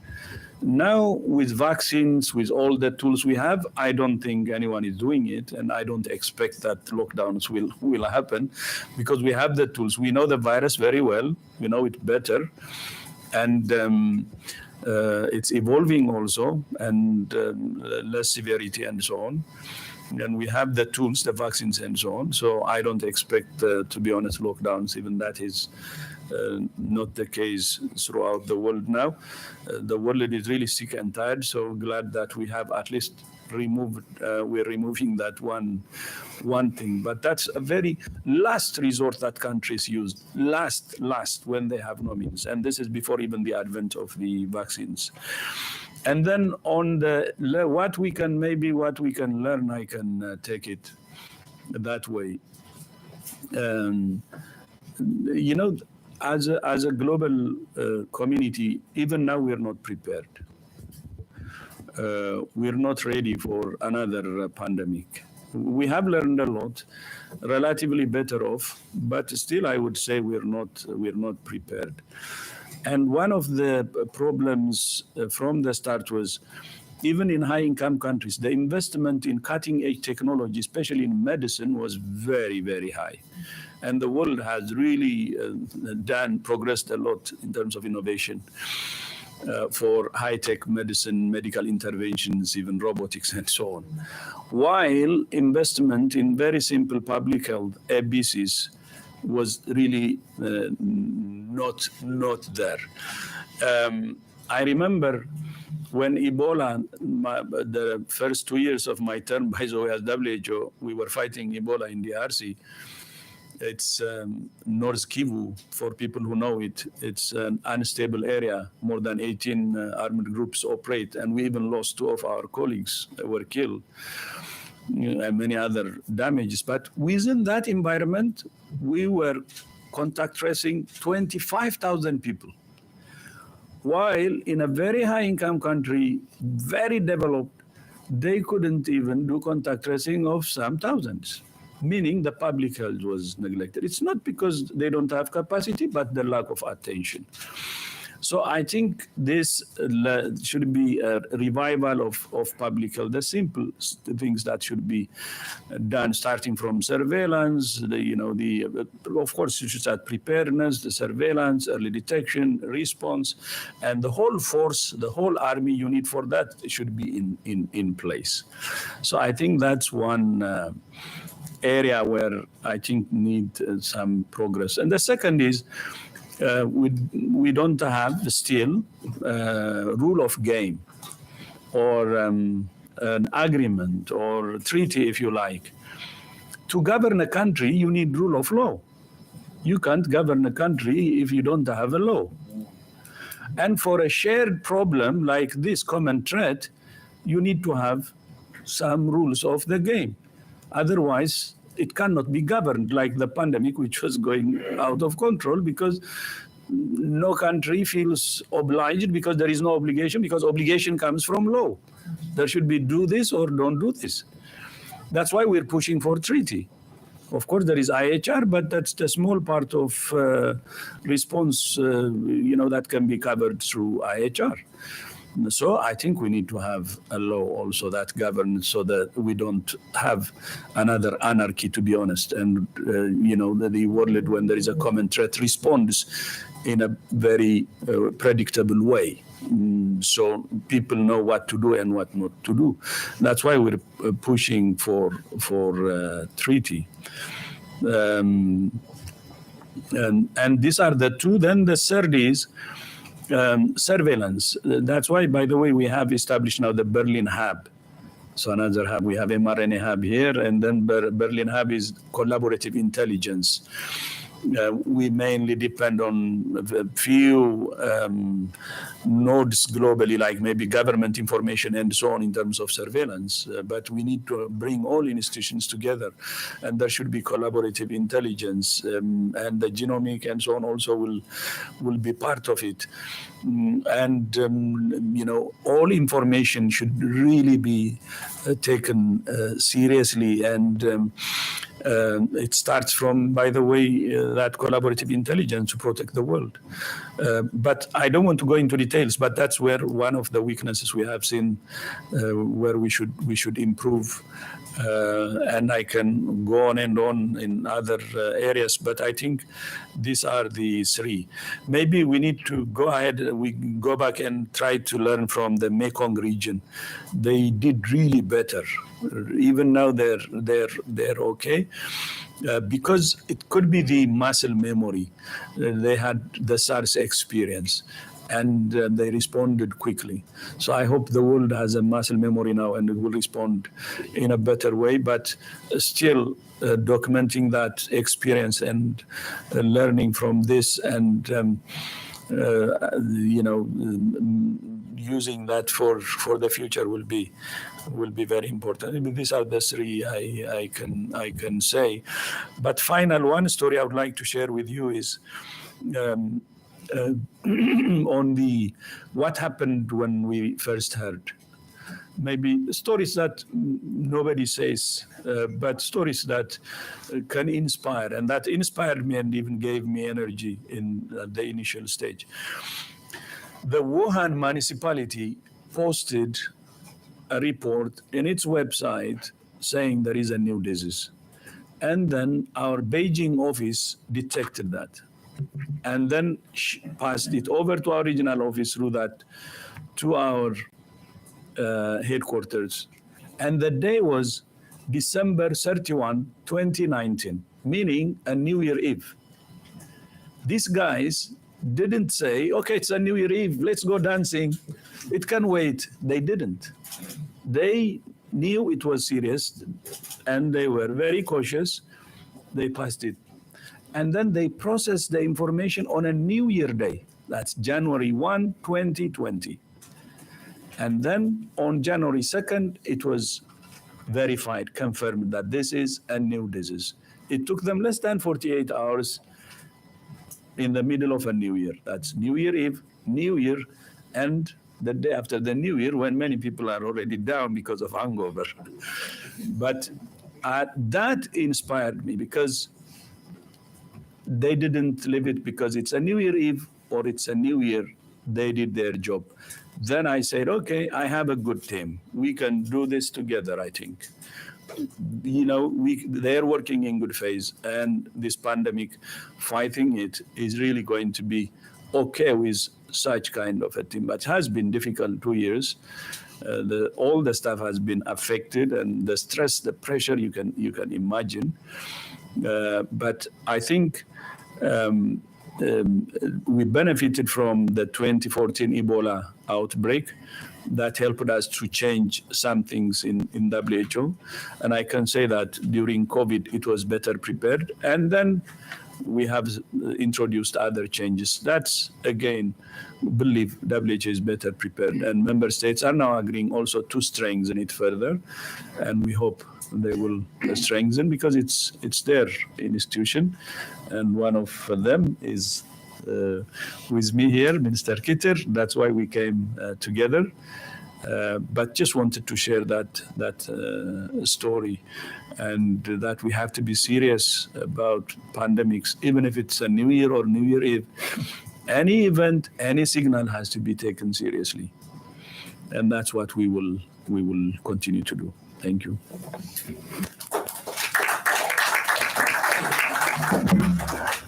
Now, with vaccines, with all the tools we have, I don't think anyone is doing it, and I don't expect that lockdowns will happen because we have the tools. We know the virus very well. We know it better, and it's evolving also, and less severity and so on. And we have the tools, the vaccines and so on. So I don't expect, to be honest, lockdowns, even that is not the case throughout the world now. The world is really sick and tired. So glad that we have at least we're removing that one thing. But that's a very last resort that countries use, last when they have no means. And this is before even the advent of the vaccines. And then on what we can learn, I can take it that way. As a global community, even now we're not prepared. We're not ready for another pandemic. We have learned a lot, relatively better off, but still I would say we're not prepared. And one of the problems from the start was, even in high-income countries, the investment in cutting-edge technology, especially in medicine, was very, very high. And the world has really progressed a lot in terms of innovation. for high-tech medicine, medical interventions, even robotics and so on. While investment in very simple public health ABCs was really not there. I remember when Ebola, the first 2 years of my term, by the way, as WHO, we were fighting Ebola in DRC. It's North Kivu, for people who know it. It's an unstable area. More than 18 armed groups operate, and we even lost 2 of our colleagues that were killed, and many other damages. But within that environment, we were contact tracing 25,000 people. While in a very high-income country, very developed, they couldn't even do contact tracing of some thousands, meaning the public health was neglected. It's not because they don't have capacity, but the lack of attention. So I think this should be a revival of public health, the simple things that should be done, starting from surveillance, of course, you should start preparedness, the surveillance, early detection, response, and the whole force, the whole army unit for that should be in place. So I think that's one area where I think need some progress. And the second is, we don't have still rule of game or an agreement or treaty, if you like. To govern a country, you need rule of law. You can't govern a country if you don't have a law. And for a shared problem like this common threat, you need to have some rules of the game. Otherwise, it cannot be governed like the pandemic, which was going out of control because no country feels obliged because there is no obligation, because obligation comes from law. There should be do this or don't do this. That's why we're pushing for treaty. Of course, there is IHR, but that's the small part of response, that can be covered through IHR. So I think we need to have a law also that governs so that we don't have another anarchy, to be honest. And, the world, when there is a common threat, responds in a very predictable way. So people know what to do and what not to do. That's why we're pushing for treaty. And these are the two. Then the third is surveillance. That's why, by the way, we have established now the Berlin Hub. So another hub, we have mRNA hub here, and then Berlin Hub is collaborative intelligence. We mainly depend on a few nodes globally, like maybe government information and so on in terms of surveillance. But we need to bring all institutions together, and there should be collaborative intelligence, and the genomic and so on also will be part of it. And all information should really be taken seriously, and it starts from, by the way, that collaborative intelligence to protect the world. But I don't want to go into details, but that's where one of the weaknesses we have seen, where we should improve. And I can go on and on in other areas, but I think these are the three. Maybe we need to go ahead, we go back and try to learn from the Mekong region. They did really better. Even now they're okay. Because it could be the muscle memory. They had the SARS experience, and they responded quickly. So I hope the world has a muscle memory now, and it will respond in a better way, but still documenting that experience and learning from this, and using that for the future will be very important. I mean, these are the three I can say. But one story I would like to share with you is on what happened when we first heard. Maybe stories that nobody says, but stories that can inspire, and that inspired me and even gave me energy in the initial stage. The Wuhan municipality posted a report in its website saying there is a new disease. And then our Beijing office detected that. And then we were told, and then passed it over to our regional office through that to our headquarters. And the day was December 31, 2019, meaning a New Year Eve. These guys didn't say, okay, it's a New Year Eve, let's go dancing. It can wait. They didn't. They knew it was serious and they were very cautious. They passed it. And then they processed the information on a New Year day. That's January 1, 2020. And then on January 2nd, it was verified, confirmed that this is a new disease. It took them less than 48 hours in the middle of a new year. That's New Year Eve, New Year, and the day after the New Year when many people are already down because of hangover. But that inspired me because they didn't live it because it's a New Year Eve or it's a New Year. They did their job. Then I said, okay, I have a good team. We can do this together, I think. You know, they're working in good faith, and this pandemic, fighting it is really going to be okay with such kind of a team. But it has been difficult 2 years. All the staff has been affected, and the stress, the pressure you can imagine. But I think we benefited from the 2014 Ebola outbreak. That helped us to change some things in WHO. And I can say that during COVID, it was better prepared. And then we have introduced other changes. That's, again, believe WHO is better prepared. And member states are now agreeing also to strengthen it further. And we hope they will strengthen because it's their institution. And one of them is with me here, Minister Kitter. That's why we came together. But just wanted to share that story, and that we have to be serious about pandemics, even if it's a New Year or New Year Eve. Any event, any signal has to be taken seriously, and that's what we will continue to do. Thank you.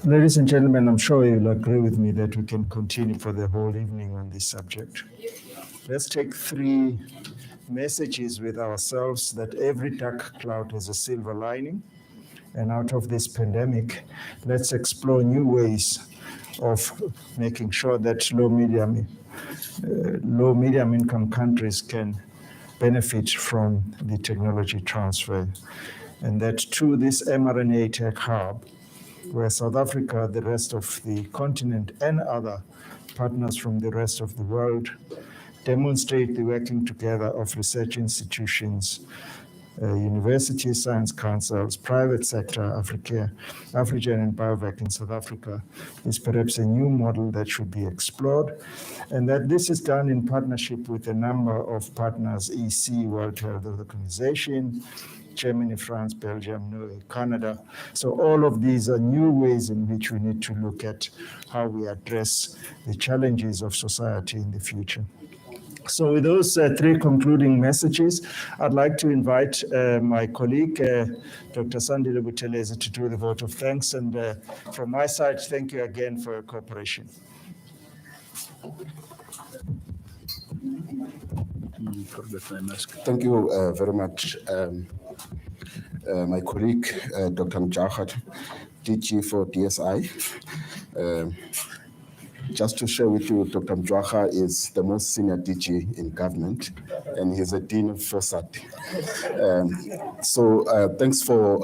Ladies and gentlemen, I'm sure you'll agree with me that we can continue for the whole evening on this subject. Let's take 3 messages with ourselves that every dark cloud has a silver lining. And out of this pandemic, let's explore new ways of making sure that low medium income countries can benefit from the technology transfer. And that through this mRNA tech hub, where South Africa, the rest of the continent, and other partners from the rest of the world demonstrate the working together of research institutions, universities, science councils, private sector, Afrigen and BioVac in South Africa is perhaps a new model that should be explored, and that this is done in partnership with a number of partners, EC, World Health Organization, Germany, France, Belgium, Norway, Canada. So all of these are new ways in which we need to look at how we address the challenges of society in the future. So with those 3 concluding messages, I'd like to invite my colleague, Dr. Sandile Buthelezi, to do the vote of thanks. And from my side, thank you again for your cooperation. Thank you very much, my colleague, Dr. Mjagat, DG for DSI. Just to share with you, Dr. Mjwaha is the most senior DG in government, and he's a dean of FOSAT. So thanks for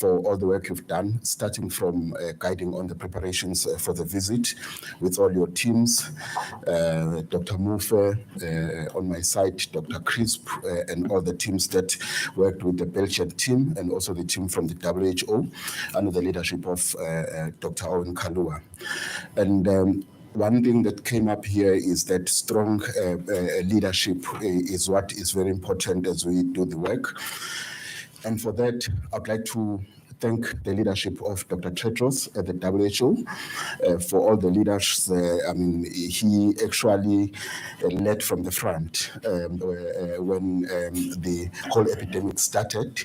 all the work you've done, starting from guiding on the preparations for the visit with all your teams, Dr. Mufe, on my side, Dr. Crisp, and all the teams that worked with the Belgian team, and also the team from the WHO, under the leadership of Dr. Owen Kalua. And one thing that came up here is that strong leadership is what is very important as we do the work. And for that, I'd like to thank the leadership of Dr. Tedros at the WHO for all the leaders. I mean, he actually led from the front when the whole epidemic started,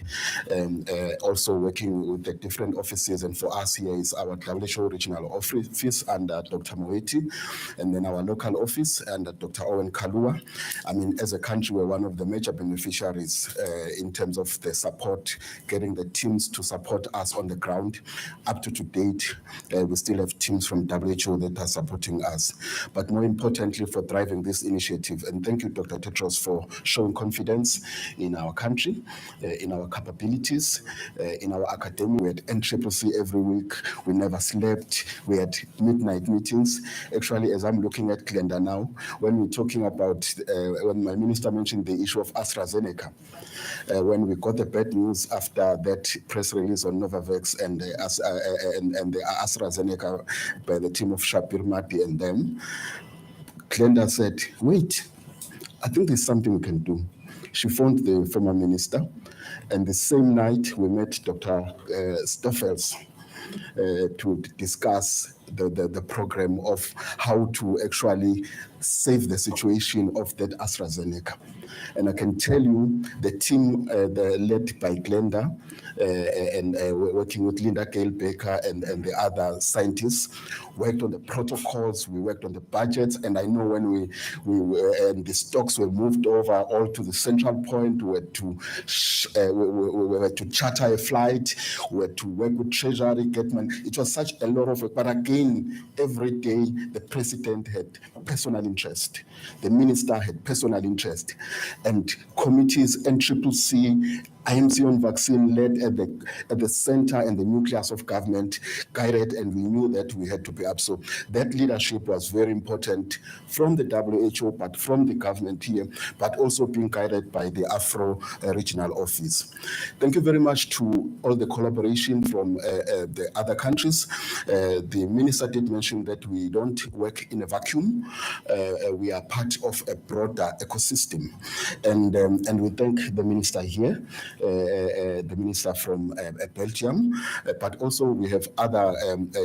also working with the different offices. And for us here is our WHO regional office under Dr. Moeti, and then our local office under Dr. Owen Kalua. I mean, as a country, we're one of the major beneficiaries in terms of the support, getting the teams to support us on the ground. Up to date, we still have teams from WHO that are supporting us. But more importantly, for driving this initiative, and thank you, Dr. Tedros, for showing confidence in our country, in our capabilities, in our academy. We had NCCC every week. We never slept. We had midnight meetings. Actually, as I'm looking at Glenda now, when we're talking about, when my minister mentioned the issue of AstraZeneca, when we got the bad news after that press release on Novavax and the AstraZeneca by the team of Shapir Mati and them, Glenda said, wait, I think there's something we can do. She phoned the former minister, and the same night we met Dr. Stoffels to discuss the program of how to actually save the situation of that AstraZeneca. And I can tell you the team led by Glenda and working with Linda Gale Baker and the other scientists worked on the protocols, we worked on the budgets, and I know when we and the stocks were moved over all to the central point, we were to charter a flight, we were to work with Treasury, get money. It was such a lot of work, but again, every day the president had personal interest, the minister had personal interest, and committees, NCCC, IMC on vaccine led at the center and the nucleus of government, guided, and we knew that we had to be up. So that leadership was very important from the WHO, but from the government here, but also being guided by the Afro regional office. Thank you very much to all the collaboration from the other countries. The minister did mention that we don't work in a vacuum. We are part of a broader ecosystem. And we thank the minister here, the minister from Belgium, but also we have other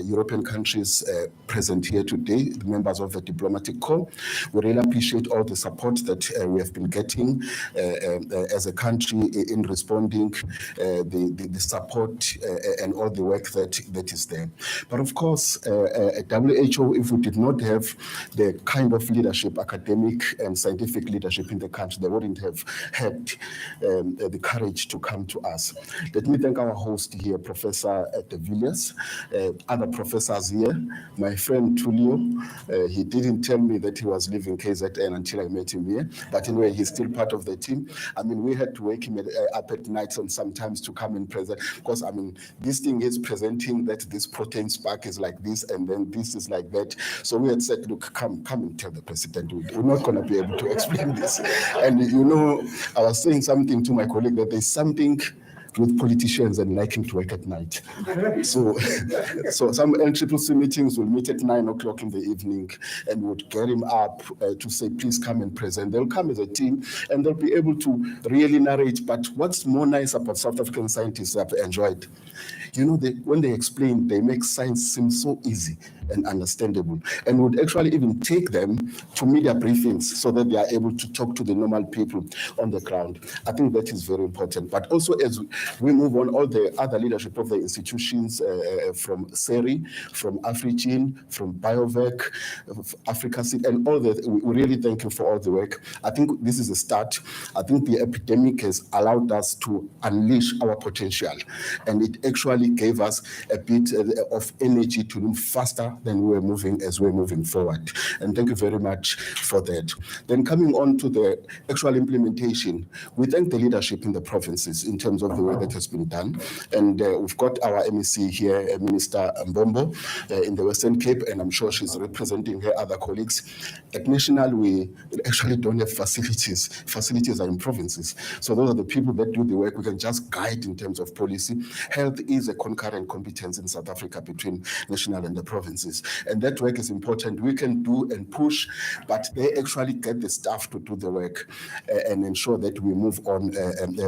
European countries present here today, the members of the diplomatic corps. We really appreciate all the support that we have been getting as a country in responding, the support and all the work that is there. But of course, at WHO, if we did not have the kind of leadership, academic and scientific leadership in the country, they wouldn't have had the courage to come to us. Let me thank our host here, Professor De Villiers, other professors here, my friend Tulio. He didn't tell me that he was leaving KZN until I met him here, but anyway, he's still part of the team. I mean, we had to wake him up at night and sometimes to come and present, because I mean, this thing is presenting that this protein spike is like this, and then this is like that. So we had said, look, come and tell the president, we're not going to be able to explain this. And you know, I was saying something to my colleague that there's something with politicians and liking to work at night. So some NCCC meetings will meet at 9 o'clock in the evening and would get him up to say, please come and present. They'll come as a team and they'll be able to really narrate. But what's more nice about South African scientists I've enjoyed, you know, when they explain, they make science seem so easy and understandable, and would actually even take them to media briefings so that they are able to talk to the normal people on the ground. I think that is very important. But also as we move on, all the other leadership of the institutions from SERI, from Afrigene, from BioVac, Africa, and all that, we really thank you for all the work. I think this is a start. I think the epidemic has allowed us to unleash our potential, and it actually gave us a bit of energy to move faster than we were moving as we're moving forward. And thank you very much for that. Then coming on to the actual implementation, we thank the leadership in the provinces in terms of the work that has been done. And we've got our MEC here, Minister Mbombo, in the Western Cape, and I'm sure she's representing her other colleagues. At National, we actually don't have facilities. Facilities are in provinces. So those are the people that do the work. We can just guide in terms of policy. Health is a concurrent competence in South Africa between National and the provinces. disease. And that work is important. We can do and push, but they actually get the staff to do the work and ensure that we move on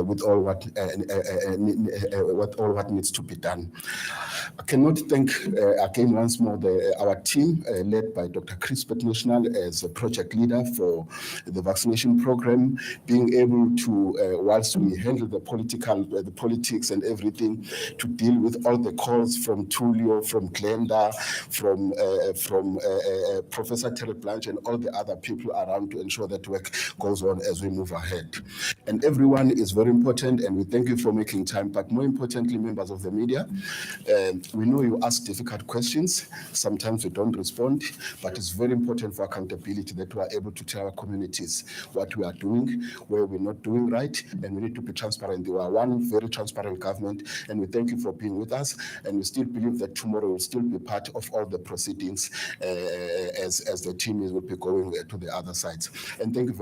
with all what needs to be done. I cannot thank again once more our team led by Dr. Chris National as a project leader for the vaccination program, being able to, whilst we handle the politics and everything, to deal with all the calls from Tulio, from Glenda, from Professor Terry Blanche and all the other people around to ensure that work goes on as we move ahead. And everyone is very important, and we thank you for making time, but more importantly, members of the media, we know you ask difficult questions. Sometimes we don't respond, but it's very important for accountability that we are able to tell our communities what we are doing, where we're not doing right, and we need to be transparent. We are one very transparent government, and we thank you for being with us, and we still believe that tomorrow will still be part of all the proceedings as the team will be going to the other sides. And thank you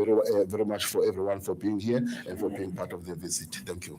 very much for everyone for being here and for being part of the visit. Thank you.